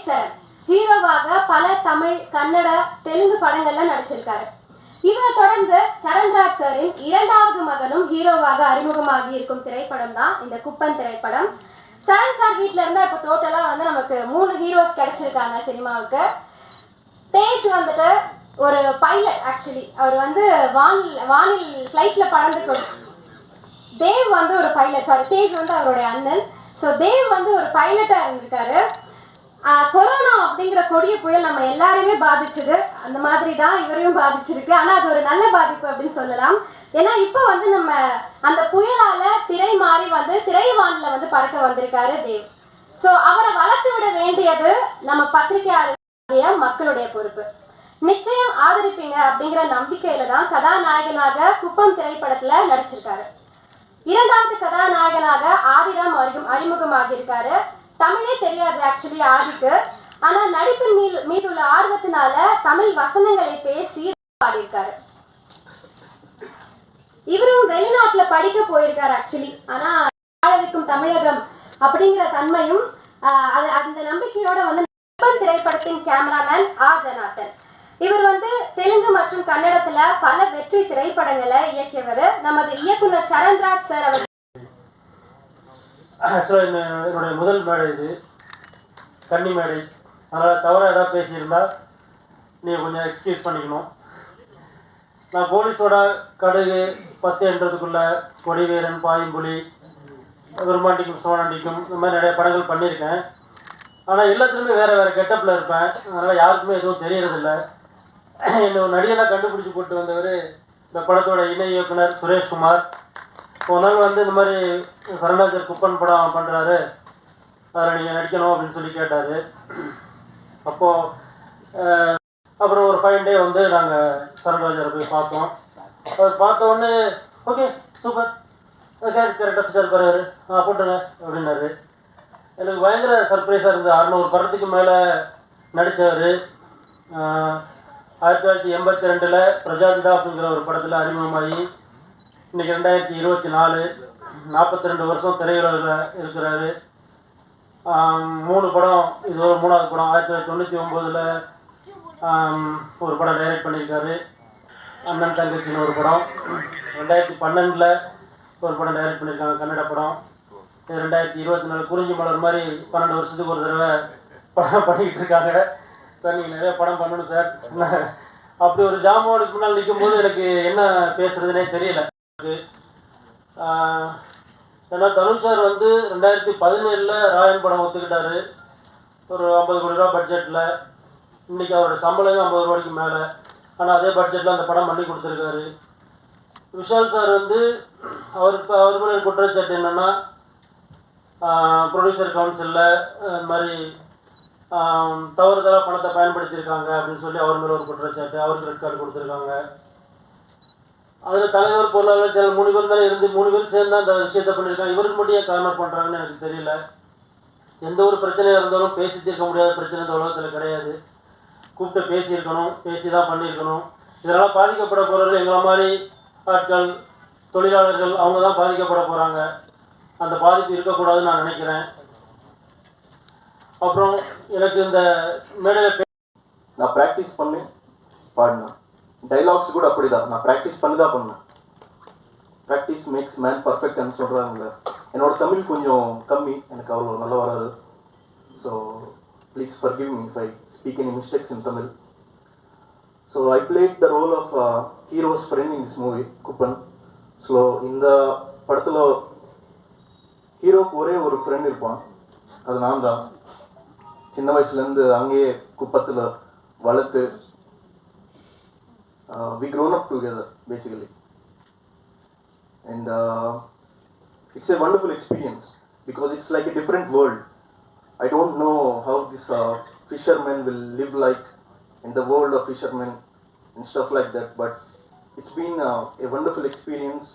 சரண் ஹீரோவாக பல தமிழ், கன்னட, தெலுங்கு படங்கள்ல நடிச்சிருக்காரு. இவரை தொடர்ந்து சரண்ராஜ் சாரின் இரண்டாவது மகனும் ஹீரோவாக அறிமுகமாகி இருக்கும் திரைப்படம் தான் இந்த குப்பன் திரைப்படம். சரண் சார் வீட்டில இருந்தா இப்போ டோட்டலா வந்து நமக்கு 3 ஹீரோஸ் கிடைச்சிருக்காங்க சினிமாவுக்கு. தேஜ் வந்துட்டு ஒரு பைலட், ஆக்சுவலி அவர் வந்து வானில் ஃப்ளைட்ல பறந்து. தேவ் வந்து ஒரு பைலட், சாரி தேஜ் வந்து அவருடைய அண்ணன். ஸோ தேவ் வந்து ஒரு பைலட்டா இருந்திருக்காரு. கொரோனா அப்படிங்கிற கொடிய புயல் நம்ம எல்லாரையுமே பாதிச்சது, அந்த மாதிரி தான் இவரையும் பாதிச்சிருக்கு. ஆனால் அது ஒரு நல்ல பாதிப்பு அப்படின்னு சொல்லலாம். ஏன்னா இப்போ வந்து நம்ம அந்த புயலால திரை மாறி வந்து திரைவானில் வந்து பறக்க வந்திருக்காரு தேவ். ஸோ அவரை வளர்த்து விட வேண்டியது நம்ம பத்திரிகையாளர் மக்களுடைய பொறுப்பு. நிச்சயம் ஆதரிப்பீங்க அப்படிங்கிற நம்பிக்கையில தான் கதாநாயகனாக குப்பம் திரைப்படத்துல நடிச்சிருக்காரு. இரண்டாவது கதாநாயகனாக ஆதிராம் அறிமுகமாக இருக்காரு. தமிழே தெரியாது ஆக்சுவலி ஆதிக்கு. ஆனா நடிப்பின் மீது உள்ள ஆர்வத்தினால தமிழ் வசனங்களை பேசி பாடியிருக்காரு. இவரும் வெளிநாட்டுல படிக்க போயிருக்காரு ஆக்சுவலி. ஆனா வாழவிக்கும் தமிழகம் அப்படிங்கிற தன்மையும் அந்த நம்பிக்கையோட வந்து திரைப்படத்தின் கேமராமேன் ஜனார்த்தன். இவர் வந்து தெலுங்கு மற்றும் கன்னடத்துல பல வெற்றி திரைப்படங்களை இயக்கியவர். நமது இயக்குனர் சரண்ராஜ் சார் அவர். ஆக்சுவலாக என்னுடைய முதல் மேடை இது, கன்னி மேடை. அதனால் தவறாக ஏதாவது பேசியிருந்தா நீ கொஞ்சம் எக்ஸ்கியூஸ் பண்ணிக்கணும். நான் போலீஸோட கடுகு 10 என்றதுக்குள்ள கொடிவீரன், பாயும்புலி, விரும்பாண்டிக்கும் சோனாண்டிக்கும் இந்த மாதிரி நிறைய படங்கள் பண்ணியிருக்கேன். ஆனால் எல்லாத்துலேயுமே வேறு வேறு கெட்டப்பில் இருப்பேன். அதனால் யாருக்குமே எதுவும் தெரியறதில்லை. என்னை ஒரு நடிகனாக கண்டுபிடிச்சி போட்டு வந்தவர் இந்த படத்தோட இணை இயக்குனர் சுரேஷ்குமார். ஒரு நாள் வந்து இந்த மாதிரி சரண்ராஜர் குப்பன் படம் பண்ணுறாரு, அதில் நீங்கள் நடிக்கணும் அப்படின்னு சொல்லி கேட்டார். அப்போது அப்புறம் ஒரு 5 டே வந்து நாங்கள் சரண்ராஜரை போய் பார்த்தோம். அவர் பார்த்த உடனே ஓகே சூப்பர், கரெக்டாக ஸ்டார் பாரு போட்டுங்க அப்படின்னாரு. எனக்கு பயங்கர சர்ப்ரைஸாக இருந்தது. 600 படத்துக்கு மேலே நடித்தவர். 1982 பிரஜாபிதா அப்படிங்கிற ஒரு படத்தில் அறிமுகமாகி இன்றைக்கி 2024, 42 வருஷம் திரையுலகில் இருக்கிறாரு. 3 படம், இது ஒரு 3வது படம். 1999 ஒரு படம் டைரக்ட் பண்ணியிருக்காரு, அண்ணன் தங்கச்சின்னு ஒரு படம். 2012 ஒரு படம் டைரக்ட் பண்ணியிருக்காங்க, கன்னட படம். 2024 குறிஞ்சி மலர் மாதிரி 12 வருஷத்துக்கு ஒரு தடவை படம் பண்ணிக்கிட்டு இருக்காங்க. சார் நீங்கள் நிறைய படம் பண்ணணும் சார். அப்படி ஒரு ஜாமானுக்கு முன்னால் நிற்கும் போது எனக்கு என்ன பேசுறதுனே தெரியல. ஏன்னா தனுஷ் சார் வந்து 2017 ராயன் படம் ஒத்துக்கிட்டாரு, ஒரு 50 கோடி ரூபா பட்ஜெட்டில். இன்றைக்கி அவரோட சம்பளமே 50 ரூபாய்க்கு மேலே. ஆனால் அதே பட்ஜெட்டில் அந்த படம் பண்ணி கொடுத்துருக்காரு. விஷால் சார் வந்து அவர் மேலே குற்றச்சாட்டு என்னென்னா, ப்ரொடியூசர் கவுன்சிலில் இந்த மாதிரி தவறுதலாக பணத்தை பயன்படுத்தியிருக்காங்க அப்படின்னு சொல்லி அவர் மேலே ஒரு குற்றச்சாட்டு. அவருக்கு ரெட் கார்டு கொடுத்துருக்காங்க. அதில் தலைவர், பொருளாளர், சில 3 பேர் தானே இருந்து 3 பேர் சேர்ந்து அந்த விஷயத்தை பண்ணியிருக்காங்க. இவருக்கு மட்டும் ஏன் கார்னர் பண்ணுறாங்கன்னு எனக்கு தெரியல. எந்த ஒரு பிரச்சனையாக இருந்தாலும் பேசி தீர்க்க முடியாத பிரச்சனை இந்த உலகத்தில் கிடையாது. கூப்பிட்டு பேசியிருக்கணும், பேசி தான் பண்ணியிருக்கணும். இதனால் பாதிக்கப்பட போகிறவர்கள் எங்களை மாதிரி ஆட்கள், தொழிலாளர்கள், அவங்க தான் பாதிக்கப்பட போகிறாங்க. அந்த பாதிப்பு இருக்கக்கூடாதுன்னு நான் நினைக்கிறேன். அப்புறம் எனக்கு இந்த மேடையில் நான் ப்ராக்டிஸ் பண்ணி பாடினேன். டைலாக்ஸ் கூட அப்படி தான், நான் ப்ராக்டிஸ் பண்ணி தான் பண்ணேன். ப்ராக்டிஸ் மேக்ஸ் மேன் பர்ஃபெக்ட்னு சொல்கிறாங்களே. என்னோட தமிழ் கொஞ்சம் கம்மி, எனக்கு அவ்வளோ நல்லா வராது. So please forgive me if I speak any mistakes in Tamil. So I played the role of hero's friend in this movie, Kuppan. So இந்த படத்தில் ஹீரோக்கு ஒரே ஒரு ஃப்ரெண்ட் இருப்பான், அது நான் தான். சின்ன வயசுலேருந்து அங்கேயே குப்பத்தில் வளர்த்து we grown up together basically, and it's a wonderful experience because it's like a different world. I don't know how this fishermen will live like in the world of fishermen and stuff like that, but it's been a wonderful experience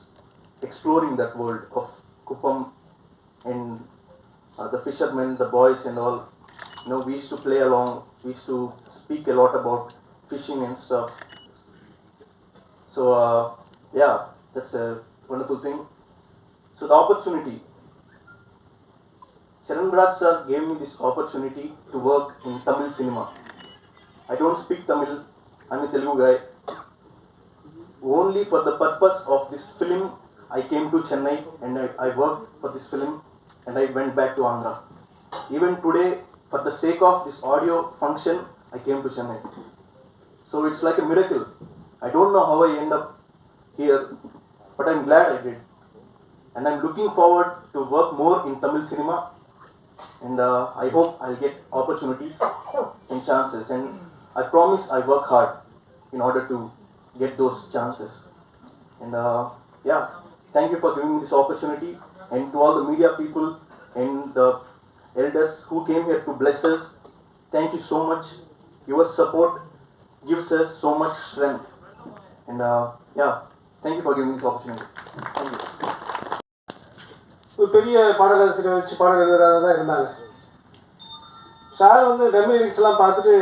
exploring that world of Kuppam and the fishermen, the boys and all. You know, we used to play along, we used to speak a lot about fishing and stuff. So yeah, that's a wonderful thing. So the opportunity Charanraj sir gave me this opportunity to work in Tamil cinema. I don't speak Tamil, I'm a Telugu guy. Only for the purpose of this film, I came to Chennai and I worked for this film and I went back to Andhra. Even today, for the sake of this audio function, I came to Chennai. So it's like a miracle. I don't know how I end up here, but I'm glad I did. And I'm looking forward to work more in Tamil cinema. And I hope I'll get opportunities and chances. And I promise I work hard in order to get those chances. And yeah, thank you for giving me this opportunity. And to all the media people and the elders who came here to bless us, thank you so much. Your support gives us so much strength. And yeah, thank you for giving me this opportunity. Thank you. ஒரு பெரிய பாடலாசிரியர் வச்சு பாடல் எழுதுறதாக தான் இருந்தாங்க. Sir வந்து dummy லிரிக்ஸ்லாம் பார்த்துட்டு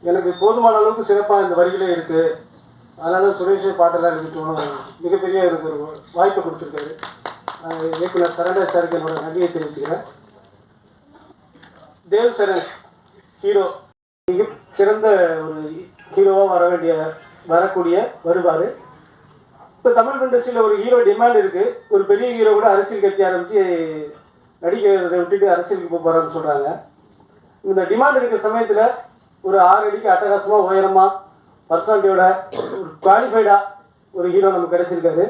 எனக்கு போதுமான அளவுக்கு சிறப்பாக இந்த வரிகளே இருக்குது, அதனால் சுரேஷே பாட்டெல்லாம் எழுதிட்டோன்னு மிகப்பெரிய எனக்கு ஒரு வாய்ப்பை கொடுத்துருக்காரு. இயக்குனர் சரண்ராஜ் சாருக்கு என்னோட நன்றியை தெரிவிச்சுக்கிறேன். தேவ் சரண் ஹீரோ மிக சிறந்த ஒரு ஹீரோவாக வருவார். இப்போ தமிழ் இண்டஸ்ட்ரியில் ஒரு ஹீரோ டிமாண்ட் இருக்குது. ஒரு பெரிய ஹீரோ கூட அரசியல் கட்சி ஆரம்பித்து நடிக்கிறதை விட்டுட்டு அரசியலுக்கு போகிறான்னு சொல்கிறாங்க. இந்த டிமாண்ட் இருக்கிற சமயத்தில் ஒரு 6 அடிக்கு அட்டகாசமாக உயரமாக பர்சனாலிட்டியோட ஒரு குவாலிஃபைடாக ஒரு ஹீரோ நமக்கு கிடச்சிருக்காரு.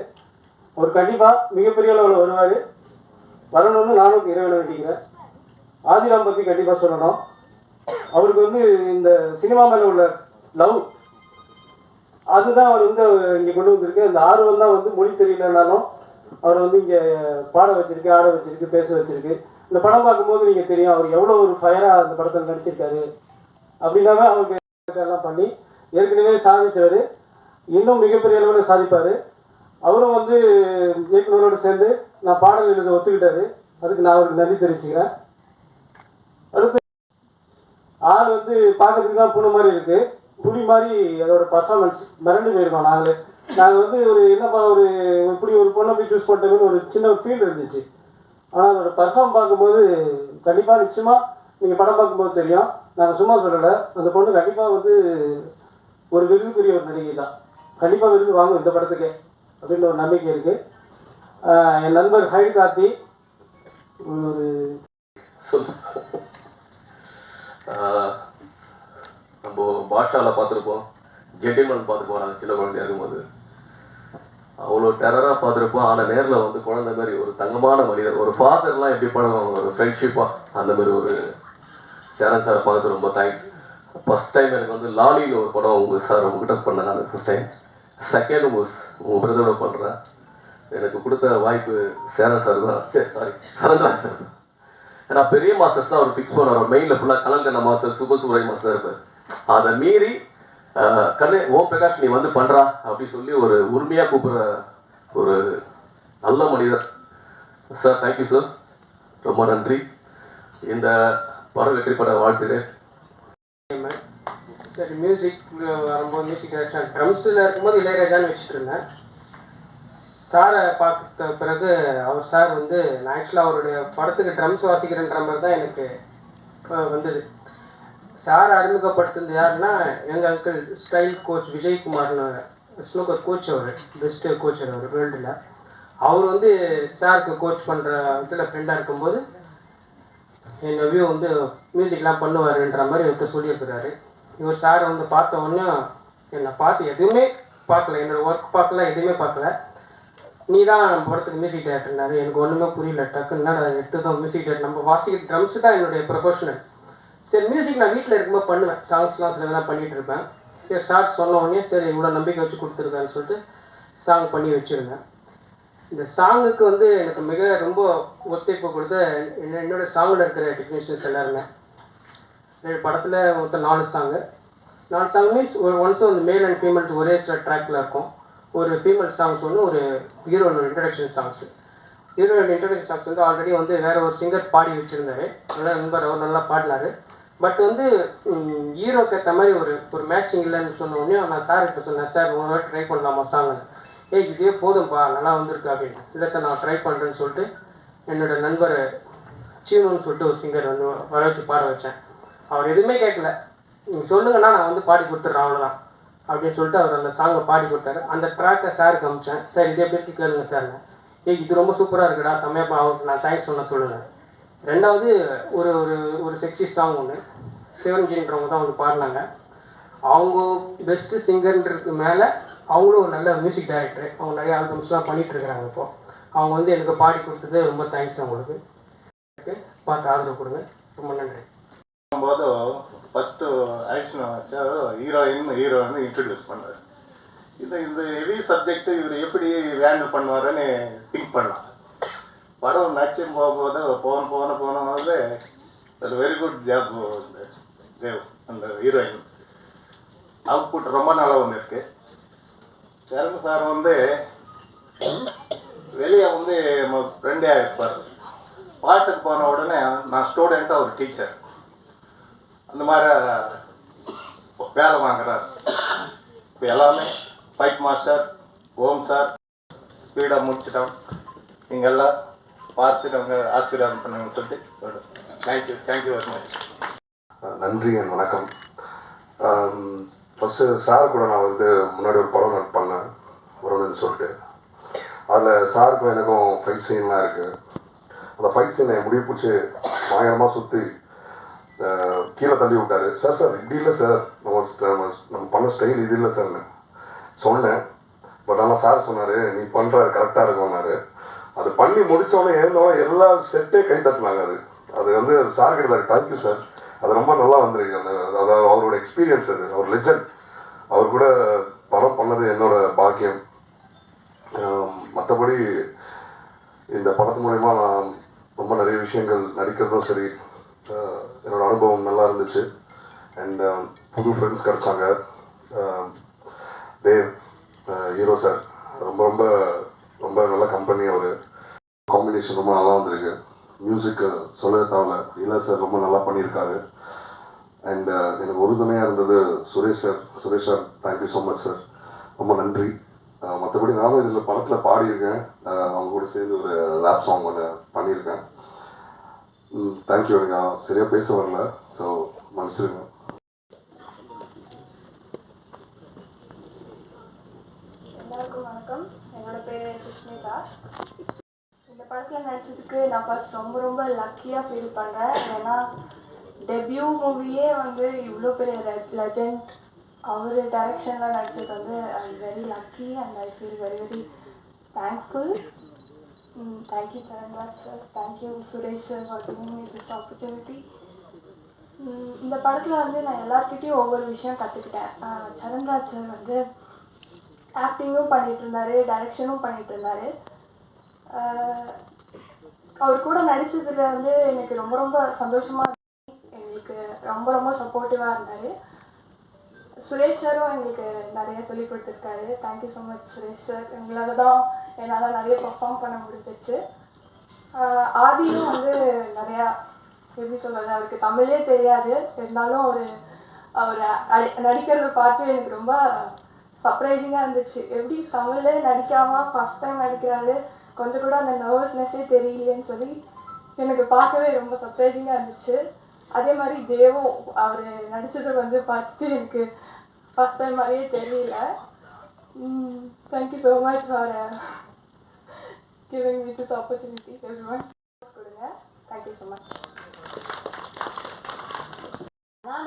அவர் கண்டிப்பாக மிகப்பெரிய அளவில் வருவார். வரணும்னு நானும் இறைவனை வேண்டிக்கிறேன். ஆதிராம் பற்றி கண்டிப்பாக சொல்லணும். அவருக்கு வந்து இந்த சினிமா மேலே உள்ள லவ், அதுதான் அவர் வந்து இங்கே கொண்டு வந்திருக்கு. அந்த ஆர்வம் தான் வந்து மொழி தெரியலனாலும் அவர் வந்து இங்கே பாட வச்சிருக்கு, ஆட வச்சிருக்கு, பேச வச்சிருக்கு. இந்த படம் பார்க்கும்போது நீங்கள் தெரியும் அவர் எவ்வளோ ஒரு ஃபயராக அந்த படத்தில் நடிச்சிருக்காரு. அப்படின்னாவே அவருக்கு எல்லாம் பண்ணி ஏற்கனவே சாதித்தவர், இன்னும் மிகப்பெரிய அளவில் சாதிப்பார். அவரும் வந்து இயக்குனரோடு சேர்ந்து நான் பாடல் எழுத ஒத்துக்கிட்டாரு. அதுக்கு நான் அவருக்கு நன்றி தெரிவிச்சுக்கிறேன். அடுத்து ஆள் வந்து பார்க்கறதுக்கு தான் பூனை மாதிரி இருக்குது, புலி மாதிரி அதோட பர்ஃபார்மன்ஸ் மிரண்டு போயிருக்கோம். நாங்கள் வந்து ஒரு என்னப்பா ஒரு இப்படி ஒரு பொண்ணை போய் சூஸ் பண்ணிட்டோம்னு ஒரு சின்ன ஒரு ஃபீல் இருந்துச்சு. ஆனால் அதோட பர்ஃபார்ம் பார்க்கும்போது கண்டிப்பாக நிச்சயமாக நீங்கள் படம் பார்க்கும்போது தெரியும், நாங்கள் சும்மா சொல்லலை, அந்த பொண்ணு கண்டிப்பாக வந்து ஒரு விருதுக்குரிய ஒரு நடிகை தான். கண்டிப்பாக விருது வாங்கும் இந்த படத்துக்கு அப்படின்ற ஒரு நம்பிக்கை இருக்குது. என் நண்பர் ஹைடு கார்த்தி ஒரு நம்ம பாஷாவில் பார்த்துருப்போம், ஜென்டில்மேன் பார்த்துருப்போம். நாங்கள் சின்ன குழந்தையா இருக்கும்போது அவ்வளோ டெரராக பார்த்துருப்போம். ஆனால் நேரில் வந்து குழந்தை மாதிரி ஒரு தங்கமான மனிதர், ஒரு ஃபாதர்லாம் எப்படி பழகும், ஒரு ஃப்ரெண்ட்ஷிப்பாக அந்த மாதிரி ஒரு சரண் சாரை பார்த்து ரொம்ப தேங்க்ஸ். ஃபஸ்ட் டைம் எனக்கு வந்து லாலின்னு ஒரு படம் உங்கள் சார் உங்ககிட்ட பண்ணேன். நான் ஃபஸ்ட் டைம். செகண்ட் உங்கள் பிரதரோட பண்ணுறேன். எனக்கு கொடுத்த வாய்ப்பு சரண் சார் தான், சாரி சரண்ராஜ் சார் தான். ஏன்னா பெரிய மாஸ்டர்ஸ் தான் அவர் ஃபிக்ஸ் பண்ணுவார். மெயினில் ஃபுல்லாக கலங்கண்ண மாஸ்டர், சுபசுரை மாஸ்டர் இருப்பார். அதை மீறி கண்ணே ஓம் பிரகாஷ் நீ வந்து பண்ணுறா அப்படின்னு சொல்லி ஒரு உரிமையாக கூப்பிட்ற ஒரு நல்ல மனிதர் சார். தேங்க்யூ சார், ரொம்ப நன்றி. இந்த படம் வெற்றி பட வாழ்த்துகிறேன். சரி, மியூசிக் வரும்போது மியூசிக் டைரக்ஷன் ட்ரம்ஸில் இருக்கும்போது இளையராஜான்னு வச்சுட்டு இருந்தேன். சாரை பார்த்த பிறகு அவர் சார் வந்து நான் ஆக்சுவலாக அவருடைய படத்துக்கு ட்ரம்ஸ் வாசிக்கிறேன்ற மாதிரி தான் எனக்கு வந்தது. சார் அறிமுகப்படுத்துனது யாருன்னா எங்கள் அங்கிள் ஸ்டைல் கோச் விஜய்குமார்னு ஸ்னூக்கர் கோச், அவர் பெஸ்ட்டு கோச்சர் அவர் வேர்ல்டில். அவர் வந்து சாருக்கு கோச் பண்ணுற இதில் ஃப்ரெண்டாக இருக்கும்போது என் நவ்யூ வந்து மியூசிக்லாம் பண்ணுவாருன்ற மாதிரி இவர்கிட்ட சொல்லியிருக்கிறாரு. இவர் சார் வந்து பார்த்த உடனே என்னை பார்த்து எதுவுமே பார்க்கல, என்னோடய ஒர்க் பார்க்கல, எதுவுமே பார்க்கல. நீ தான் நம்ம படத்துக்கு மியூசிக் டைரக்டர்னாரு. எனக்கு ஒன்றுமே புரியல. டக்குன்னா அதை எடுத்துதான் மியூசிக் டைரக்டர். நம்ம வாசிக்கிற ட்ரம்ஸ் தான் என்னுடைய ப்ரொஃபஷனல். சரி, மியூசிக் நான் வீட்டில் இருக்கும்போது பண்ணுவேன், சாங்ஸ்லாம் சில தான் பண்ணிகிட்டு இருப்பேன். சரி, சார் சொன்ன உடனே சரி இவ்வளோ நம்பிக்கை வச்சு கொடுத்துருக்கான்னு சொல்லிட்டு சாங் பண்ணி வச்சுருந்தேன். இந்த சாங்குக்கு வந்து எனக்கு மிக ரொம்ப ஒத்துழைப்பு கொடுத்த என்னோட சாங்கில் இருக்கிற டெக்னீஷியன்ஸ் எல்லாருமே. படத்தில் மொத்தம் 4 சாங் மீன்ஸ் ஒன்ஸும் வந்து மேல் அண்ட் ஃபீமேல் ஒரே ட்ராக்கில் இருக்கும். ஒரு ஃபீமேல் சாங்ஸ் ஒன்று, ஒரு ஹீரோனோட இன்ட்ரடக்ஷன் சாங்ஸு. ஹீரோனோட இன்ட்ரடக்ஷன் சாங்ஸ் வந்து ஆல்ரெடி வந்து வேறு ஒரு சிங்கர் பாடி வச்சுருந்தாரு. நல்லா நண்பர், அவர் நல்லா பாடினார். பட் வந்து ஹீரோக்கு ஏற்ற மாதிரி ஒரு மேட்சிங் இல்லைன்னு சொன்ன உடனே நான் சார்கிட்ட சொன்னேன், சார் ஒரு வாட்டி ட்ரை பண்ணலாமா சாங்? இதே போதும்ப்பா, நல்லா வந்திருக்கு அப்படின்னு. இல்லை சார் நான் ட்ரை பண்ணுறேன்னு சொல்லிட்டு என்னோடய நண்பர் சீனுன்னு சொல்லிட்டு ஒரு சிங்கர் வந்து வர வச்சு பாட வச்சேன். அவர் எதுவுமே கேட்கல, நீங்கள் சொல்லுங்கன்னா நான் வந்து பாடி கொடுத்துட்றேன் அவ்வளோதான் அப்படின்னு சொல்லிட்டு அவர் அந்த சாங்கை பாடி கொடுத்தாரு. அந்த ட்ராக்கை சாருக்கு அமிச்சேன். சார் இதே எப்படி கேளுங்க சார், இது ரொம்ப சூப்பராக இருக்குடா, செம்மையாக அவருக்கு நான் தேங்க்ஸ் சொன்ன சொல்லுங்கள். ரெண்டாவது ஒரு ஒரு ஒரு செக்ஸி சாங் ஒன்று சிவன்ஜின்றவங்க தான் வந்து பாடினாங்க. அவங்க பெஸ்ட்டு சிங்கர்ன்றதுக்கு மேலே அவங்களும் ஒரு நல்ல மியூசிக் டைரக்டர், அவங்க நிறைய ஆல்பம்ஸ்லாம் பண்ணிகிட்ருக்குறாங்க. இப்போது அவங்க வந்து எனக்கு பாடி கொடுத்தது ரொம்ப தேங்க்ஸ் அவங்களுக்கு. பார்த்து ஆதரவு கொடுங்க, ரொம்ப நன்றி. போது ஃபஸ்ட்டு ஆக்ஷனை வச்சா ஹீரோயின் இன்ட்ரடியூஸ் பண்ணார். இந்த ஹெவி சப்ஜெக்ட்டு இவர் எப்படி ஹேண்டில் பண்ணுவாருன்னு திங்க் பண்ணலாம். படம் நடிச்சு போகும்போது போனது அது வெரி குட் ஜாப் தேவ் அந்த ஹீரோயின். அவுட்புட் ரொம்ப நல்லா வந்திருக்கு. சரண் சார் வந்து வெளியே வந்து ஃப்ரெண்டாக இருப்பார். பாட்டுக்கு போன உடனே நான் ஸ்டூடெண்ட்டாக ஒரு டீச்சர் அந்த மாதிரி வேலை வாங்குறாரு. இப்போ எல்லாமே ஃபைட் மாஸ்டர் ஓம் சார் ஸ்பீடாக முடிச்சிட்டோம். நீங்கள் எல்லாம் பார்த்து நாங்கள் ஆசீர்வாதம் பண்ணுங்கன்னு சொல்லிட்டு தேங்க்யூ வெரி மச். நன்றி, வணக்கம். ஃபஸ்ட்டு சார் கூட நான் வந்து முன்னாடி ஒரு படம் பண்ணேன் வருணுன்னு சொல்லிட்டு. அதில் சாருக்கும் எனக்கும் ஃபைட் சீன்லாம் இருக்குது. அந்த ஃபைட் சீனை முடிய பிடிச்சி பயங்கரமாக சுற்றி கீழே தள்ளி விட்டார். சார் இப்படி இல்லை சார், நம்ம பண்ண ஸ்டைல் இது இல்லை சார்னு சொன்னேன். பட் ஆனால் சார் சொன்னார், நீ பண்ணுற கரெக்டாக இருக்கும்னாரு. அது பண்ணி முடித்தோடனே எழுந்தோடனே எல்லா செட்டே கை தட்டினாங்க. அது வந்து சார் கிட்ட தேங்க்யூ சார், அது ரொம்ப நல்லா வந்திருக்கு. அதாவது அவரோட எக்ஸ்பீரியன்ஸ், அது அவர் லெஜண்ட். அவர் கூட படம் பண்ணது என்னோட பாக்கியம். மற்றபடி இந்த படத்து மூலயமா நான் ரொம்ப நிறைய விஷயங்கள் நடிக்கிறதும் சரி, என்னோடய அனுபவம் நல்லா இருந்துச்சு. அண்ட் புது ஃப்ரெண்ட்ஸ் கிடச்சாங்க. தேவ் ஹீரோ சார் ரொம்ப ரொம்ப ரொம்ப நல்ல கம்பெனி. அவர் காம்பினேஷன் ரொம்ப நல்லா வந்திருக்கு. மியூசிக்கு சொல்ல தேவையில்ல, இல்லை சார் ரொம்ப நல்லா பண்ணியிருக்காரு. அண்ட் எனக்கு உறுதுணையாக இருந்தது Suresh sir thank you so much sir, ரொம்ப நன்றி. மற்றபடி நானும் இதில் படத்தில் பாடியிருக்கேன். அவங்க கூட சேர்ந்து ஒரு ரேப் சாங் ஒன்று பண்ணியிருக்கேன். தேங்க்யூ. எனக்கு சரியாக பேச வரல, ஸோ மன்னிச்சிருங்க. எல்லாருக்கும் வணக்கம். என்னோட பேர் சுஷ்மிதா. இந்த படத்தில் நடிச்சதுக்கு நான் ஃபர்ஸ்ட் ரொம்ப ரொம்ப லக்கியாக ஃபீல் பண்ணுறேன். ஏன்னா டெபியூ மூவியே வந்து இவ்வளோ பெரிய லெஜண்ட் அவர் டைரக்ஷனில் நடிச்சது வந்து I very lucky and I feel very very thankful. Thank you Charanraj sir, thank you Suresh sir for giving me this opportunity. இந்த படத்தில் வந்து நான் எல்லார்கிட்டையும் ஒவ்வொரு விஷயம் கற்றுக்கிட்டேன். சரண்ராஜ் சார் வந்து ஆக்டிங்கும் பண்ணிகிட்டு இருந்தார், டைரக்ஷனும் பண்ணிகிட்டு இருந்தார். அவர் கூட நடித்ததில் வந்து எனக்கு ரொம்ப ரொம்ப சந்தோஷமாக, எங்களுக்கு ரொம்ப ரொம்ப சப்போர்ட்டிவாக இருந்தார். சுரேஷ் சாரும் எங்களுக்கு நிறைய சொல்லி கொடுத்துருக்காரு. Thank you so much Suresh sir. எங்களால் தான் என்னால் நிறைய பர்ஃபார்ம் பண்ண முடிஞ்சிச்சு. ஆதியும் வந்து நிறையா எப்படி சொல்கிறது, அவருக்கு தமிழே தெரியாது, இருந்தாலும் அவர் நடிக்கிறத பார்த்து எனக்கு ரொம்ப சர்ப்ரைசிங்காக இருந்துச்சு. எப்படி தமிழ்லே நடிக்காமல் ஃபஸ்ட் டைம் நடிக்கிறாரு, கொஞ்சம் கூட அந்த நர்வஸ்னஸ்ஸே தெரியலையேன்னு சொல்லி எனக்கு பார்க்கவே ரொம்ப சர்ப்ரைசிங்காக இருந்துச்சு. அதே மாதிரி தேவும் அவர் நடித்ததை வந்து பார்த்துட்டு எனக்கு ஃபஸ்ட் டைம் மாதிரியே தெரியல. Thank you so much for giving me this opportunity. Everyone கொடுங்க. Thank you so much.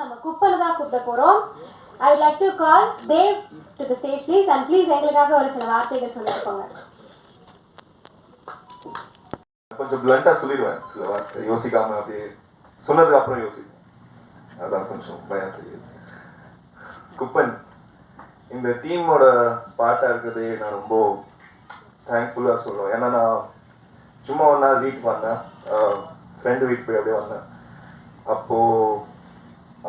நம்ம குப்பனை தான் கூப்பிட போகிறோம். I would like to call Dev to the stage please, and please எங்களுக்காக ஒரு சில வார்த்தைகள் சொல்லிட்டு போங்க. கொஞ்சம் பிளண்டாக சொல்லிடுவேன், சில வார்த்தை யோசிக்காமல் அப்படியே சொன்னதுக்கு அப்புறம் யோசிப்பேன். அதான் கொஞ்சம் பயம் தெரியுது. குப்பன் இந்த டீமோட பார்ட்டாக இருக்கிறதே நான் ரொம்ப தேங்க்ஃபுல்லாக சொல்லுவேன். ஏன்னா நான் சும்மா ஒரு நாள் வீட்டுக்கு வந்தேன், ஃப்ரெண்டு வீட்டுக்கு போய் அப்படியே வந்தேன். அப்போது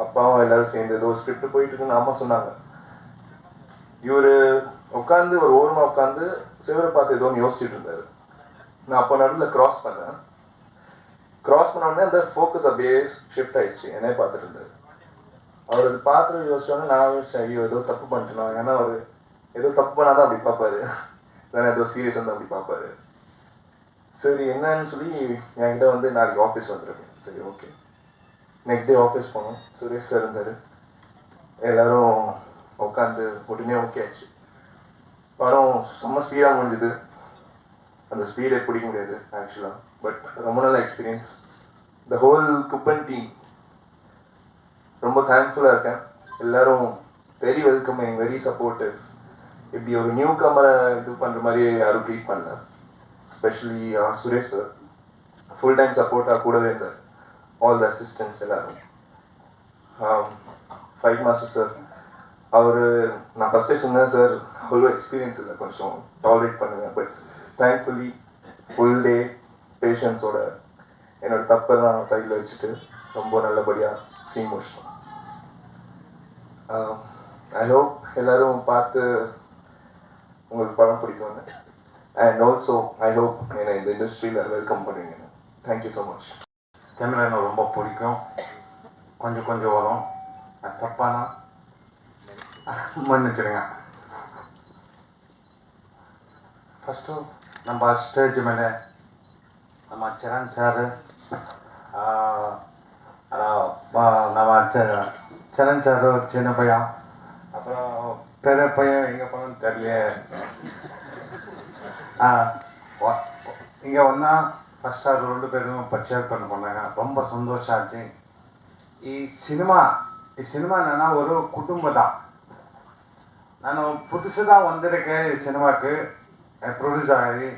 அப்பாவும் எல்லோரும் சேர்ந்து ஏதோ ஸ்கிரிப்ட் போயிட்டு இருக்குன்னு அம்மா சொன்னாங்க. இவர் உட்காந்து ஒரு ஓரமாக உட்காந்து சிவரை பார்த்து ஏதோ யோசிச்சுட்டு இருந்தார். நான் அப்போ நடுவில் க்ராஸ் பண்ணேன். க்ராஸ் பண்ண உடனே அந்த ஃபோக்கஸ் அப்படியே ஷிஃப்ட் ஆயிடுச்சு, என்னைய பார்த்துட்டு இருந்தார். அவர் அது பார்த்து யோசிச்சோன்னே நான் யோசிச்சேன், ஐயோ ஏதோ தப்பு பண்ணிட்டேனா. ஏன்னா அவர் ஏதோ தப்பு பண்ணால் தான் அப்படி பார்ப்பாரு, இல்லைன்னா ஏதோ சீரியஸாக தான் அப்படி பார்ப்பாரு. சரி என்னன்னு சொல்லி என்கிட்ட வந்து நாளைக்கு ஆஃபீஸ் வந்துருக்கேன். சரி ஓகே. நெக்ஸ்ட் டே ஆஃபீஸ் போனோம். சுரேஷ் சார் இருந்தார். எல்லோரும் உட்காந்து உடனே ஓகே ஆச்சு. படம் செம்ம ஸ்பீடாக முடிஞ்சுது. அந்த ஸ்பீடை பிடிக்க முடியாது ஆக்சுவலாக. பட் ரொம்ப நல்ல experience. The whole Kuppan team ரொம்ப தேங்க்ஃபுல்லாக இருக்கேன். எல்லோரும் வெரி வெல்கமிங், வெரி சப்போர்ட்டிவ். இப்படி ஒரு நியூ கமரை இது பண்ணுற மாதிரி யாரும் ட்ரீட் பண்ணல. Especially Suresh sir full time சப்போர்ட்டாக கூடவே இருந்தார். ஆல் த அசிஸ்டன்ட்ஸ் எல்லோரும். ஃபைட் மாஸ்டர் சார், அவர் நான் ஃபஸ்ட்டே சொன்னேன் சார் அவ்வளோ எக்ஸ்பீரியன்ஸ் இல்லை, கொஞ்சம் டாலரேட் பண்ணுவேன். பட் தேங்க்ஃபுல்லி ஃபுல் டே பேஷன்ஸோட என்னோடய தப்பெல்லாம் சைடில் வச்சுட்டு ரொம்ப நல்லபடியாக சீன் முடிச்சோம். ஐ ஹோப் எல்லோரும் பார்த்து உங்களுக்கு படம் பிடிக்கும்னு. அண்ட் ஆல்சோ ஐ ஹோப் என்னை இந்த இண்டஸ்ட்ரியில் வெல்கம் பண்ணுவீங்க. Thank you so much. தமிழ் எனக்கு ரொம்ப பிடிக்கும். கொஞ்சம் வரும், அது தப்பானா மன்னிச்சிடுங்க. ஃபஸ்ட்டு நம்ம ஸ்டேஜ் மேலே நம்ம சரண் சார், நம்ம சரண் சார் சின்ன பையன், அப்புறம் பெரிய பையன் எங்கே போனோன்னு தெரியல. இங்கே ஒன்றா ஃபஸ்ட் அது 2 பேரும் பர்ச்சேஸ் பண்ண போனாங்க. ரொம்ப சந்தோஷம் ஆச்சு. ಈ ಸಿನಿಮಾ என்னன்னா ஒரு குடும்பம் தான். நான் புதுசுதான் வந்திருக்கேன் ಈ ಸಿನಿಮಾக்கு ப்ரொடியூஸ் ஆகி.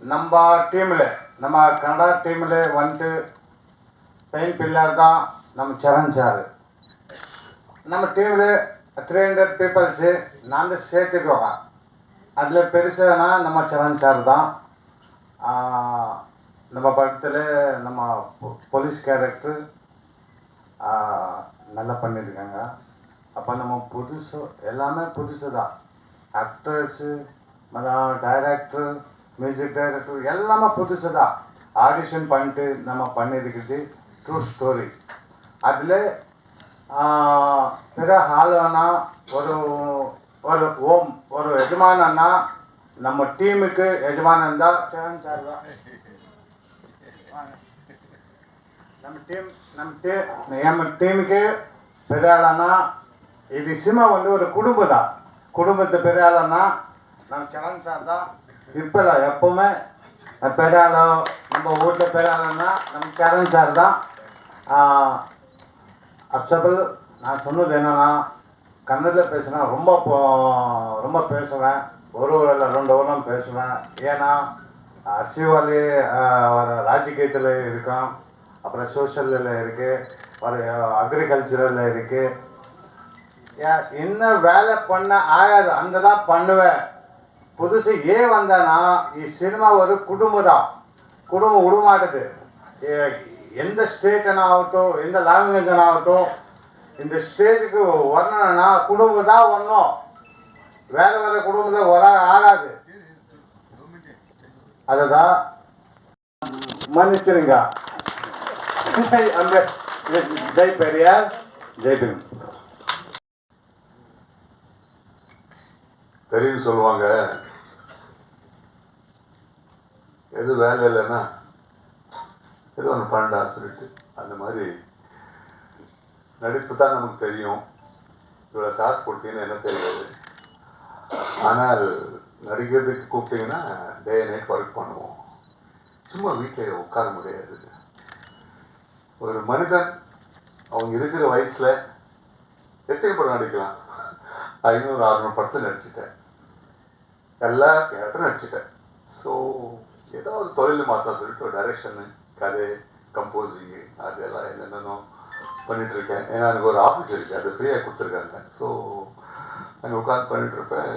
நம்ம டீமில், நம்ம கன்னடா டீமில் வந்துட்டு பெயின் பில்லர் தான் நம்ம சரண் சார். நம்ம டீமில் 300 பீப்புள்ஸு நான் சேர்த்துக்குவேன். அதில் பெருசுனா நம்ம சரண் சார் தான். நம்ம படத்தில் நம்ம போலீஸ் கேரக்டர் நல்லா பண்ணியிருக்காங்க. அப்போ நம்ம புதுசு எல்லாமே புதுசு தான். ஆக்டர்ஸு, டைரக்டர், மியூசிக் டைரக்டர் எல்லாமே புதுசு தான். ஆடிஷன் பண்ணிட்டு நம்ம பண்ணியிருக்குது ட்ரூ ஸ்டோரி. அதில் பிற ஆளுனா ஒரு ஒரு ஒரு எஜமானன்னா நம்ம டீமுக்கு எஜமானன் தான் சரண் சார் தான். நம்ம டீமுக்கு பெரிய ஆளானா இது சினிமா வந்து ஒரு குடும்பம் தான். குடும்பத்து பெரிய ஆளானா நம்ம சரண் சார் தான். இப்போ இல்லை, எப்போவுமே பெரிய ஆளோ நம்ம வீட்டில் பெரிய ஆளுன்னா நம்ம சரண் சார் தான். அப்சபிள் நான் சொன்னது என்னென்னா, கன்னடத்தில் பேசினா ரொம்ப பேசுவேன். ஒரு இல்லை 2 வருடம் பேசுவேன். ஏன்னா அரசியல்வாதி ஒரு ராஜகீயத்தில் இருக்கான், அப்புறம் சோஷியலில் இருக்குது, ஒரு அக்ரிகல்ச்சரில் இருக்குது. என்ன வேலை பண்ண ஆகாது அந்த தான் பண்ணுவேன். புதுசு ஏன் வந்தேன்னா, சினிமா ஒரு குடும்பம் தான். குடும்பம் விடமாட்டுது. எந்த ஸ்டேட்னா ஆகட்டும், எந்த லாங்குவேஜ் ஆகட்டும், இந்த ஸ்டேஜுக்கு வரணும்னா குடும்பம் தான் வரணும். வேறு குடும்பத்தில் வர ஆகாது. அதுதான் மன்னிச்சிருங்க. அந்த ஜெய் பெரியார், ஜெய் பீம். பெரியவங்க சொல்லுவாங்க, எது வேலை இல்லைன்னா ஏதோ ஒன்று பண்ணா சொல்லிட்டு. அந்த மாதிரி நடிப்பு தான் நமக்கு தெரியும். இவ்வளோ காசு கொடுத்தீங்கன்னா என்ன தெரியாது. ஆனால் நடிக்கிறதுக்கு கூப்பிட்டீங்கன்னா டே நைட் ஒர்க் பண்ணுவோம். சும்மா வீட்டில் உட்கார முடியாது. ஒரு மனிதன் அவங்க இருக்கிற வயசில் எத்தனை படம் நடிக்கலாம்? 500-600 படத்தில் நடிச்சிட்டேன். எல்லா கேரக்டரும் நடிச்சிட்டேன். ஸோ ஏதோ ஒரு தொழில் மாற்ற சொல்லிட்டு ஒரு டைரக்ஷனு, கதை, கம்போசிங்கு அதெல்லாம் என்னென்னோ பண்ணிகிட்ருக்கேன். ஏன்னா எனக்கு ஒரு ஆஃபீஸ் இருக்குது, அது ஃப்ரீயாக கொடுத்துருக்காங்க. ஸோ அங்கே உட்காந்து பண்ணிகிட்ருப்பேன்.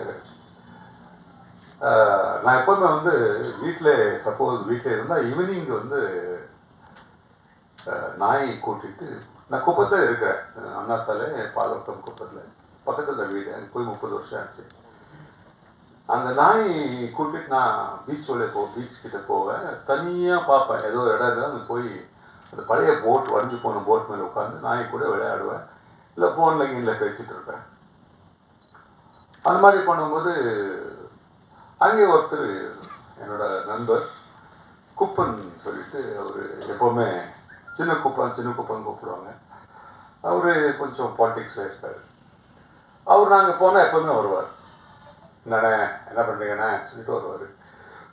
நான் எப்போதுமே வந்து வீட்டில் சப்போஸ் வீட்டில் இருந்தால் ஈவினிங் வந்து நாய் கூட்டிகிட்டு நான் குப்பத்தில் இருக்கிறேன். அண்ணா சாலை பாலவட்டம் குப்பத்தில் பக்கத்தில் வீடு. எனக்கு போய் 30 வருஷம் ஆச்சு. அந்த நாய் கூட்டிகிட்டு நான் பீச் கிட்ட போவேன். தனியாக பார்ப்பேன். ஏதோ இடம் இருந்தால் அங்கே போய் அந்த பழைய போட், வடிஞ்சு போன போட் மேலே உட்காந்து நாய் கூட விளையாடுவேன். இல்லை ஃபோனில் கீழே பேசிகிட்டு இருப்பேன். அந்த மாதிரி பண்ணும்போது அங்கே ஒருத்தர் என்னோட நண்பர் குப்பன் சொல்லிட்டு அவர் எப்போவுமே சின்ன குப்பன் கூப்பிடுவாங்க. அவர் கொஞ்சம் பாலிடிக்ஸில் இருக்கார். அவர் நாங்கள் போனால் எப்போவுமே வருவார். என்னண்ணே என்ன பண்ணுறீங்கண்ணே சொல்லிட்டு வருவார்.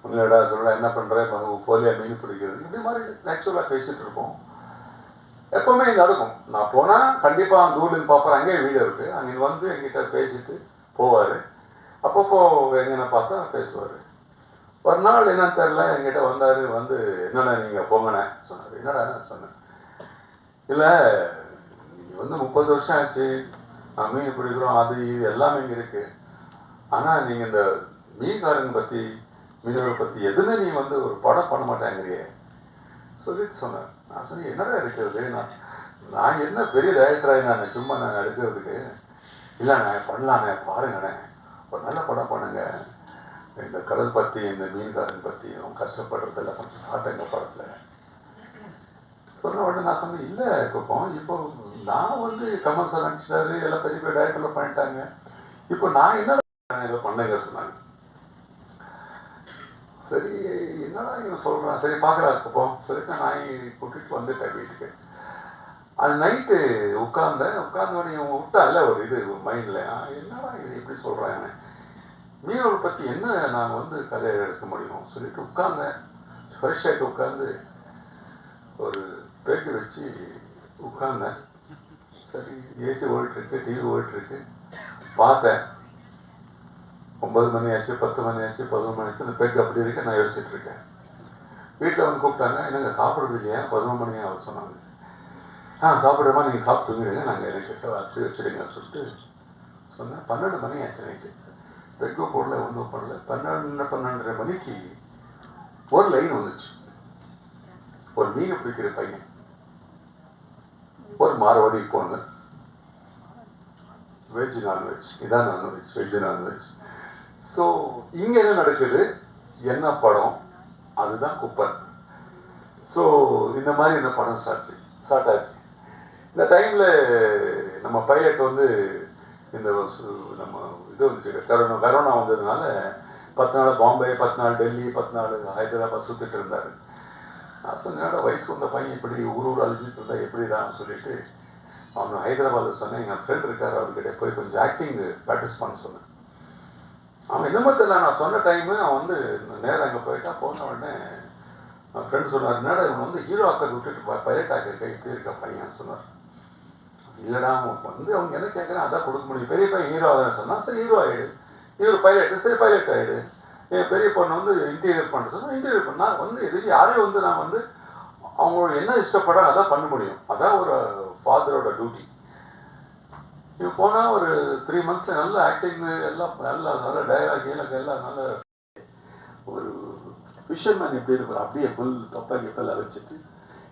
முன்னாடா சொல்ல என்ன பண்ணுறேன் போலியா மீன் பிடிக்கிறது இப்படி மாதிரி நேச்சுரலாக பேசிகிட்டு இருப்போம். எப்போவுமே இங்கே நடக்கும். நான் போனால் கண்டிப்பாக அந்த ஊர்லேருந்து பார்ப்பேன். அங்கேயே வீடு இருக்குது. அங்கே வந்து எங்கிட்ட பேசிட்டு போவார். அப்பப்போ எங்கன்னா பார்த்தா பேசுவார். ஒரு நாள் என்னன்னு தெரில என்கிட்ட வந்தார். வந்து என்னண்ணே நீங்கள் போங்கண்ணே சொன்னார். என்னடா சொன்னேன், இல்லை நீங்கள் வந்து 30 வருஷம் ஆச்சு நான் மீன் பிடிக்கிறோம், அது இது எல்லாமே இங்கே இருக்குது. ஆனால் நீங்கள் இந்த மீன்காரங்க பற்றி மீனவரை பற்றி எதுவுமே நீ வந்து ஒரு படம் பண்ண மாட்டேங்கிறியே சொல்லிட்டு சொன்னேன். நான் சொன்னேன் என்னடா எடுக்கிறது, நான் என்ன பெரிய டைரக்டராக நான் சும்மா நான் எடுக்கிறதுக்கு. இல்லைண்ணே பண்ணலாண்ணே பாருங்கண்ணே ஒரு நல்ல படம் பண்ணுங்க, இந்த கடல் பற்றி இந்த மீன்காரன் பற்றி அவங்க கஷ்டப்படுறதில்ல கொஞ்சம் காட்டுங்க படத்தில் சொன்ன உடனே நான் சொன்னேன் இல்லை குப்பம் இப்போ நான் வந்து கமல் சார் நடிச்சிட்டாரு எல்லாம் பெரிய பெரிய டைரக்டர்லாம் பண்ணிட்டாங்க, இப்போ நான் என்ன இதை பண்ணுங்க சொன்னாங்க. சரி என்னடா இவன் சொல்கிறான், சரி பார்க்குறா குப்பம் சொல்லிட்டு நான் கூட்டிகிட்டு வந்துட்டேன் வீட்டுக்கு. அது நைட்டு உட்கார்ந்தோடனே இவங்க விட்டால ஒரு இது மைண்டில் என்னடா இது எப்படி சொல்கிறாங்க மீனவரை பற்றி என்ன நான் வந்து கதையை எடுக்க முடியும் சொல்லிட்டு உட்கார்ந்தேன். ஃப்ரெஷ் ஆகிட்டு உட்காந்து ஒரு பேக்கு வச்சு உட்கார்ந்தேன். சரி ஏசி ஓடிட்டுருக்கு, டிவி ஓடிட்டுருக்கு. பார்த்தேன் 9 மணி ஆச்சு, 10 மணி ஆச்சு, 11 மணி ஆச்சு. அந்த பேக்கு அப்படி இருக்கு. நான் யோசிச்சுட்டு இருக்கேன். வீட்டில் வந்து கூப்பிட்டாங்க, என்னங்க சாப்பிட்றது இல்லையா 11 மணியாக அவர் சொன்னாங்க. சாப்பிட்றமா நீங்கள் சாப்பிட்டு தூங்கிடுங்க, நாங்கள் எனக்கு அப்படி வச்சுடுங்க சொல்லிட்டு சொன்னேன். 12 மணி ஆச்சு நைட்டு. பெக்கு போடல ஒன்றும் பண்ணல. 12:30 மணிக்கு ஒரு லைன் வந்துச்சு. ஒரு மீன் பிடிக்கிற பையன், ஒரு மாரவாடி பொண்ணு, வெஜ் நான்வெஜ், இதான் நான்வெஜ், வெஜ் நான்வெஜ். ஸோ இங்கே என்ன நடக்குது, என்ன படம், அதுதான் குப்பன். ஸோ இந்த மாதிரி இந்த படம் ஸ்டார்ட் ஆச்சு. இந்த டைமில் நம்ம பைலட் வந்து இந்த நம்ம இது வந்துச்சு கரோனா வந்ததுனால 10 நாள் பாம்பே, 10 நாள் டெல்லி, 10 நாள் ஹைதராபாத் சுற்றிட்டு இருந்தார். நான் சொன்னேன் வயசு வந்த பையன் இப்படி ஊர் அழிச்சிட்டு இருந்தா எப்படிதான் சொல்லிட்டு அவன் ஹைதராபாத்தில் சொன்னேன். எங்கள் ஃப்ரெண்ட் இருக்கார், அவர்கிட்ட போய் கொஞ்சம் ஆக்டிங் ப்ராக்டிஸ் பண்ண சொன்னேன். அவன் என்னமோ தெரியல, நான் சொன்ன டைமு அவன் வந்து நேரம் அங்கே போயிட்டா. போன உடனே என் ஃப்ரெண்ட் சொன்னார், என்னடா இவன் வந்து ஹீரோ ஆக்கர் விட்டுட்டு பைலட் ஆக்கிருக்க இப்படி இருக்க பையன் சொன்னார். இல்லைடா அவன் வந்து அவங்க என்ன கேட்குறேன் அதான் கொடுக்க முடியும். பெரிய பையன் ஹீரோ ஆகுதுன்னு சொன்னால் சரி ஹீரோ ஆகிடு, இவர் பைலட்டு சரி பைலட் ஆகிடு. என் பெரிய பொண்ணு வந்து இன்டீரியர் பண்ண சொன்னால் இன்டீரியர் பண்ணால் வந்து எதுவும் யாரையும் வந்து நான் வந்து அவங்களோட என்ன இஷ்டப்படுறாங்க அதான் பண்ண முடியும். அதான் ஒரு ஃபாதரோட டியூட்டி. இப்போ போனால் ஒரு 3 மந்த்ஸில் நல்ல ஆக்டிங்கு எல்லாம் நல்ல டயலாக் எல்லாம் நல்ல ஒரு ஃபிஷர்மேன் எப்படி இருப்பார் அப்படியே ஃபுல் தொப்பாக்கி எப்பெல்லாம் வச்சுட்டு.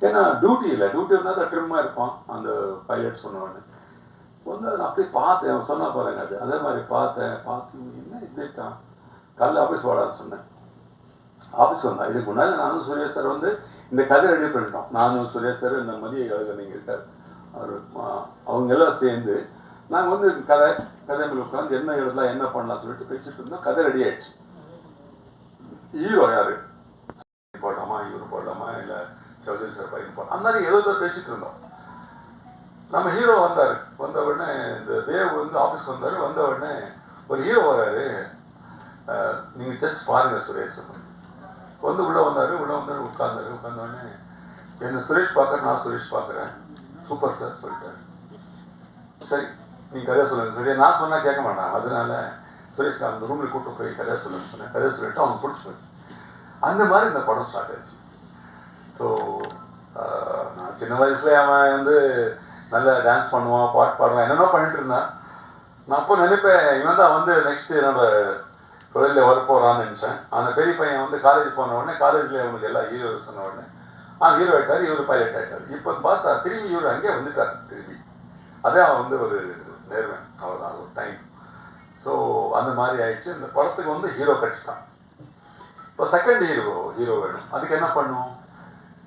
ஏன்னா டியூட்டி இருந்தால் தான் ட்ரிம்மாக இருப்பான் அந்த பைலட் சொன்னவொடனே வந்து நான் அப்படியே பார்த்தேன். அவன் சொன்னால் பாருங்க அதே மாதிரி பார்த்து என்ன இப்படி இருக்கான். காலைல ஆஃபீஸ் வாடான்னு சொன்னேன். ஆஃபீஸ் வந்தான். இதுக்கு முன்னாடி நானும் சுரேஷ் சார் வந்து இந்த கதை ரெடி பண்ணிட்டோம். நானும் சுரேஷ் சார் இந்த மதிய எழுதனைங்க இருக்கார் அவர் அவங்க எல்லாம் சேர்ந்து நாங்கள் வந்து கதை மேலே உட்காந்து என்ன எழுதலாம் என்ன பண்ணலாம் சொல்லிட்டு பேசிட்டு இருந்தோம். கதை ரெடி ஆயிடுச்சு. ஹீரோ யாரு போடலாமா, இவர் போடலாமா, இல்லை சௌதரி சார் பையன் போடலாம், அந்த மாதிரி ஏதோ பேசிட்டு இருந்தோம். நம்ம ஹீரோ வந்த உடனே இந்த தேவ் வந்து ஆஃபீஸ்க்கு வந்த உடனே ஒரு ஹீரோ வராரு, நீங்கள் ஜஸ்ட் பாருங்கள் சுரேஷ் வந்து உள்ளே வந்தார் உட்கார்ந்தாரு. உட்கார்ந்த உடனே என்ன சுரேஷ் பார்க்குறேன், நான் சுரேஷ் பார்க்குறேன். சூப்பர் சார் சொல்லிட்டாரு. சரி நீங்கள் கதையை சொல்லுங்கள் சொல்லி நான் சொன்னால் கேட்க மாட்டான். அதனால சுரேஷ் அந்த ரூமில் கூப்பிட்டு போய் கதையை சொல்லுன்னு சொன்னேன். கதையை சொல்லிட்டு அவங்க பிடிச்சி போச்சு. அந்த மாதிரி இந்த படம் ஸ்டார்ட் ஆயிடுச்சு. ஸோ நான் சின்ன வயசுல அவன் வந்து நல்லா டான்ஸ் பண்ணுவான், பாட்டு பாடுவான், என்னென்ன பண்ணிட்டு இருந்தான். நான் அப்போ நினைப்பேன் இவன் தான் வந்து நெக்ஸ்ட்டு நம்ம தொழிலில் வரப்போகிறான்னு நினச்சேன். அந்த பெரிய பையன் வந்து காலேஜ் போன உடனே காலேஜில் அவனுக்கு எல்லாம் ஹீரோ சொன்ன உடனே ஹீரோ ஆகிட்டார், இவர் பைலட் ஆகிட்டார். இப்போ பார்த்தா திரும்பி இவர் அங்கேயே வந்துட்டார் திரும்பி. அதே அவன் வந்து ஒரு நேர்வன் அவ்வளோதான் ஒரு டைம். ஸோ அந்த மாதிரி ஆயிடுச்சு. இந்த படத்துக்கு வந்து ஹீரோ கிடச்சிட்டான். இப்போ செகண்ட் ஹீரோ வேணும். அதுக்கு என்ன பண்ணுவோம்?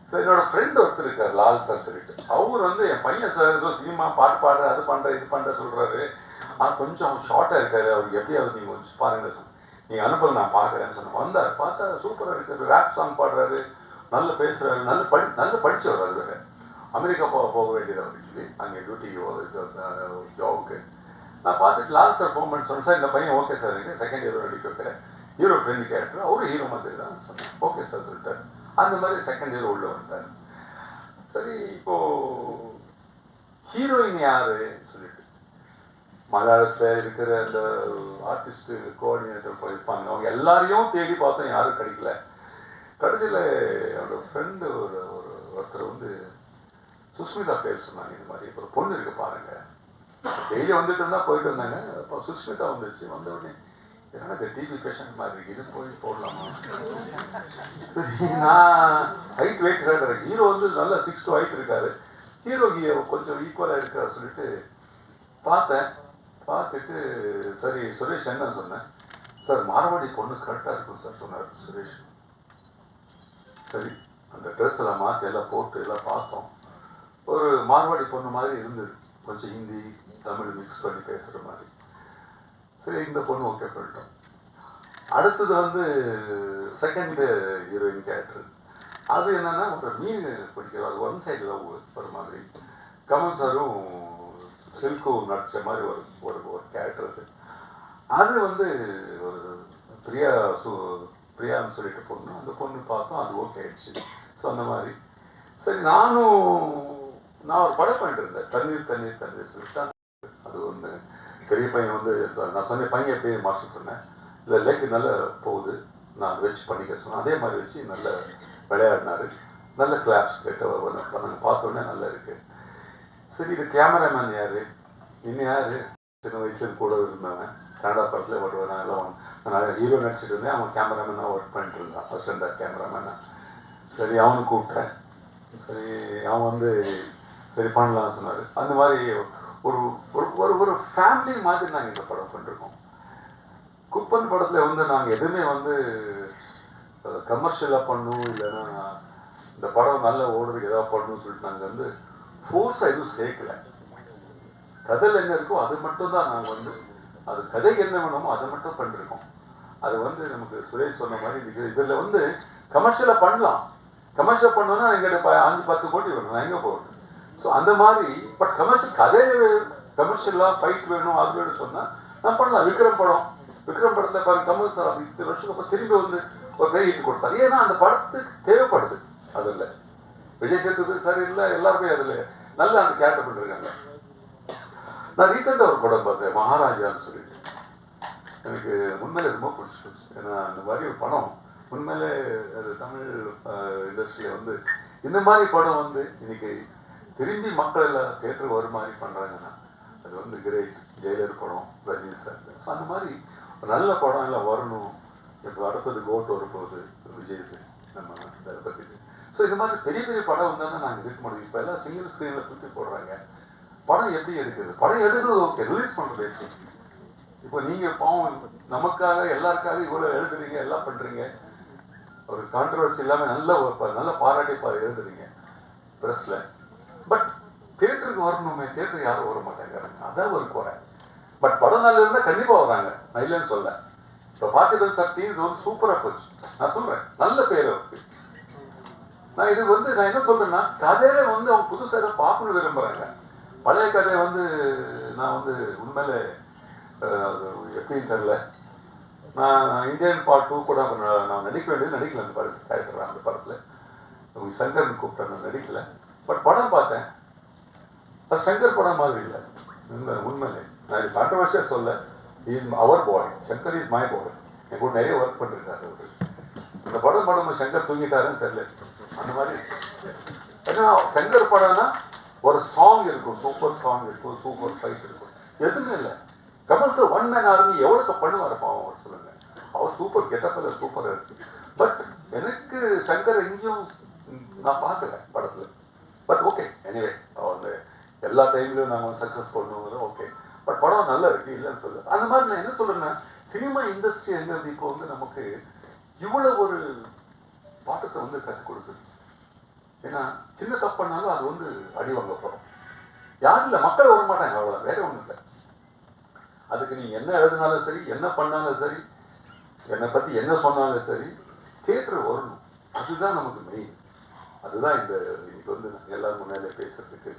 ஸோ என்னோட ஃப்ரெண்ட் ஒருத்தர் இருக்கார் லால் சார் சொல்லிட்டு. அவர் வந்து என் பையன் சார் ஏதோ சினிமா பாட்டு பாடுற அது பண்ணுற இது பண்ணுற சொல்கிறாரு. ஆனால் கொஞ்சம் ஷார்ட்டாக இருக்காரு, அவருக்கு எப்படியாவது நீங்கள் கொஞ்சம் பாருங்கள் நீங்கள் அனுப்பல நான் பார்க்குறேன்னு சொன்னேன். வந்தார், பார்த்தா சூப்பராக இருக்காரு, ரேப் சாங் பாடுறாரு, நல்ல பேசுகிறாரு, நல்ல படித்தவர். அது வேறு அமெரிக்கா போக வேண்டியது அவருக்கு, அங்கே டியூட்டி ஜாபுக்கு. நான் பார்த்துட்டு லாஸ்ட் சார் ஃபோன் பண்ணி சொன்னேன், சார் இந்த பையன் ஓகே சார், எனக்கு செகண்ட் இயர் நடிக்க வைக்கிறேன், ஹீரோ ஃப்ரெண்ட் கேரக்டர், அவரும் ஹீரோ மாதிரி தான் சொன்னேன். ஓகே சார் சொல்லிட்டார். அந்த மாதிரி செகண்ட் இயர் உள்ள வந்துட்டார். சரி, இப்போது ஹீரோயின் யாரு சொல்லிட்டு மலையாளத்தில் இருக்கிற அந்த ஆர்டிஸ்ட்டு கோஆர்டினேட்டர் போயிருப்பாங்க, அவங்க எல்லாரையும் தேடி பார்த்தோம், யாரும் கிடைக்கல. கடைசியில் என்னோட ஃப்ரெண்டு ஒருத்தர் வந்து சுஷ்மிதா பேர் சொன்னாங்க. இந்த மாதிரி இப்போ ஒரு பொண்ணு இருக்கு பாருங்க, டெய்லி வந்துட்டு இருந்தால் போயிட்டு இருந்தாங்க. அப்போ சுஷ்மிதா வந்துருச்சு. வந்த உடனே ஏன்னா இந்த டிவி பேஷண்ட் மாதிரி இருக்கு, இது போய் போடலாமா? சரி, நான் ஹைட் வெயிட் இருக்கேன், ஹீரோ வந்து நல்லா 6 to ஹைட் இருக்காரு, ஹீரோ கொஞ்சம் ஈக்குவலாக இருக்காரு சொல்லிட்டு பார்த்தேன். பார்த்துட்டு சரி சுரேஷ் என்ன சொன்னேன், சார் மார்வாடி பொண்ணு கரெக்டாக இருக்கும் சார் சொன்னார் சுரேஷ். சரி, அந்த ட்ரெஸ் எல்லாம் மாற்றி எல்லாம் போட்டு எல்லாம் பார்த்தோம். ஒரு மார்வாடி பொண்ணு மாதிரி இருந்தது, கொஞ்சம் ஹிந்தி தமிழ் மிக்ஸ் பண்ணி பேசுகிற மாதிரி. சரி, இந்த பொண்ணு ஓகே பண்ணிட்டோம். அடுத்தது வந்து செகண்ட் ஹீரோயின் கேரக்டர். அது என்னன்னா ஒரு மீன் பிடிக்கிற அது ஒன் சைடு லவ் ஒரு மாதிரி. கமல் சாரும் சில்கும் நடித்த மாதிரி ஒரு கேரக்டர் அது. அது வந்து ஒரு பிரியான்னு சொல்லிட்டு பொண்ணு, அந்த பொண்ணு பார்த்தோம், அது ஓகே ஆயிடுச்சு. ஸோ அந்த மாதிரி சரி, நான் ஒரு படம் பண்ணிட்டு இருந்தேன், தண்ணீர் சொல்லிட்டு. அது ஒன்று பெரிய பையன் வந்து நான் சொன்னேன், பையன் எப்படி மாஸ்டர் சொன்னேன், இல்லை லேக்கு நல்லா போகுது, நான் அதை வச்சு பண்ணிக்க சொன்னேன். அதே மாதிரி வச்சு நல்ல விளையாடினாரு, நல்ல கிளாப்ஸ் கேட்ட நாங்கள் பார்த்தோன்னே நல்லா இருக்கு. சரி, இது கேமராமேன் யாரு, இன்னும் யாரு சின்ன வயசுல கூட இருந்தவன், கனடா படத்தில் ஓட்டுவேன். நான் ஹீரோ நடிச்சிட்டு இருந்தேன், அவன் கேமராமேனாக ஒர்க் பண்ணிட்டு இருந்தான், அசிஸ்டண்டாக கேமராமேனாக. சரி, அவனுக்கு கூப்பிட்டேன். சரி, அவன் வந்து சரி பண்ணலாம்னு சொன்னார். அந்த மாதிரி ஒரு ஒரு ஒரு ஃபேமிலி மாதிரி நாங்கள் இந்த படம் பண்ணிருக்கோம். குப்பன் படத்தில் வந்து நாங்கள் எதுவுமே வந்து கமர்ஷியலாக பண்ணணும், இல்லைன்னா இந்த படம் நல்ல ஓடுறதுக்கு எதாவது பண்ணணும்னு சொல்லிட்டு நாங்கள் வந்து ஃபோர்ஸாக எதுவும் சேர்க்கலை. கதையில் என்ன இருக்கோ அது மட்டும் தான் நாங்கள் வந்து, அது கதைக்கு என்ன வேணுமோ அதை மட்டும் பண்ணிருக்கோம். அது வந்து நமக்கு சுரேஷ் சொன்ன மாதிரி இதில் வந்து கமர்ஷியலாக பண்ணலாம், கமர்ஷியல் பண்ணோன்னா எங்கிட்ட 5-10 கோடி வேணும், நான் எங்கே போகிறது. ஸோ அந்த மாதிரி பட் கமர்ஷியல் கதை கமர்ஷியலாக ஃபைட் வேணும் அது வேணும் சொன்னால் நான் பண்ணலாம். விக்ரம் படத்தில் பாருங்க, கமல் சார் அது 10 வருஷத்துக்கு அப்புறம் திரும்பி வந்து ஒரு பெரிய ஹிட் கொடுத்தாரு. ஏன்னா அந்த படத்துக்கு தேவைப்படுது. அதில் விஜய் சேதுபதி சார் இல்லை, எல்லாருமே அதில் நல்ல அந்த கேரக்டர் பண்ணிருக்காங்க. நான் ரீசெண்டாக ஒரு படம் பார்த்தேன், மகாராஜான்னு சொல்லிட்டு. எனக்கு உண்மையிலே ரொம்ப பிடிச்சிருச்சு. ஏன்னா அந்த மாதிரி ஒரு படம் உண்மையிலே அது தமிழ் இண்டஸ்ட்ரியில் வந்து இந்த மாதிரி படம் வந்து இன்னைக்கு திரும்பி மக்கள் எல்லாம் தேட்டருக்கு வர மாதிரி பண்ணுறாங்கன்னா அது வந்து கிரேட். ஜெயிலர் படம், ரஜினி சார். ஸோ அந்த மாதிரி ஒரு நல்ல படம் எல்லாம் வரணும். இப்போ அடுத்தது கோட் வரப்போகுது விஜய்க்கு, நம்ம தளபதிக்கு. ஸோ இந்த மாதிரி பெரிய பெரிய படம் வந்தால் தான் நாங்கள் இருக்க முடியும். இப்போ எல்லாம் சிங்கிள் ஸ்க்ரீனில் தூக்கி போடுறாங்க. படம் எப்படி எடுக்குது, படம் எடுக்கிறது ஓகே, ரிலீஸ் பண்ணுறது எப்படி? இப்போ நீங்கள் பாவம் நமக்காக எல்லாருக்காக இவ்வளோ எழுதுறீங்க, எல்லாம் பண்ணுறீங்க, ஒரு கான்ட்ரவர்சி இல்லாமல் நல்ல பாராட்டி எழுதுறீங்க ப்ரெஸ்ஸில். பட் தியேட்டருக்கு வரணுமே, தியேட்டருக்கு யாரும் வர மாட்டேங்கிறாங்க, அதான் ஒரு குறை. பட் படம் நல்லா இருந்தால் கண்டிப்பாக வராங்க, நான் இல்லைன்னு சொல்ல. இப்போ பார்த்திபன் சார் டீம்ஸ் வந்து சூப்பராக போச்சு, நான் சொல்கிறேன், நல்ல பேர் அவருக்கு. நான் இது வந்து நான் என்ன சொல்கிறேன்னா, கதையில வந்து அவங்க புதுசாக எதாவது பார்க்கணும்னு விரும்புகிறாங்க. பழைய கதை வந்து நான் வந்து உண்மையிலே அது எப்படின்னு தெரில. நான் இந்தியன் பார்ட் 2 கூட நான் நடிக்க வேண்டியது நடிக்கல. அந்த படம் கேரக்டர் அந்த படத்தில் சங்கர்னு கூப்பிட்டேன், நான் நடிக்கலை. பட் படம் பார்த்தேன், அது சங்கர் படம் மாதிரி இல்லை. உண்மையிலே நான் இது கான்ட்ரவர்சியாக சொல்ல, is our boy, Shankar is my boy. என் கூட நிறைய ஒர்க் பண்ணிருக்காரு அவரு. இந்த படம் சங்கர் தூங்கிட்டாருன்னு தெரியல. அந்த மாதிரி ஏன்னா சங்கர் படம்னா ஒரு சாங் இருக்கும், சூப்பர் சாங் இருக்கும், சூப்பர் ஃபைட் இருக்கும், எதுவுமே இல்லை. Kamal sir one man army எவ்வளோக்கு பண்ணுவார் பாவம் அவர், சொல்லுங்க. அவர் சூப்பர் கெட்டப்பில் சூப்பராக இருக்கு. பட் எனக்கு சங்கர் எங்கேயும் நான் பார்க்கல படத்தில். பட் ஓகே, எனிவே அவங்க எல்லா டைம்லையும் நாங்கள் சக்ஸஸ் பண்ணுவோம், ஓகே. பட் படம் நல்லா இருக்கு, இல்லைன்னு சொல்ல. அந்த மாதிரி நான் என்ன சொல்றேன்னா, சினிமா இண்டஸ்ட்ரி எங்கிறது இப்போ வந்து நமக்கு இவ்வளோ ஒரு பாட்டத்தை வந்து கற்றுக் கொடுக்குது. ஏன்னா சின்ன தப்பு பண்ணாலும் அது வந்து அடி வாங்க போகிறோம். யாரும் இல்லை, மக்கள் வர மாட்டாங்க, அவ்வளோதான், வேற ஒன்றும் இல்லை. அதுக்கு நீங்கள் என்ன எழுதினாலும் சரி, என்ன பண்ணாலும் சரி, என்னை பற்றி என்ன சொன்னாலும் சரி, தியேட்டர் வரணும். அதுதான் நமக்கு மெயின். அதுதான் இந்த இன்னைக்கு வந்து எல்லாரும் முன்னாலே பேசுறதுக்கு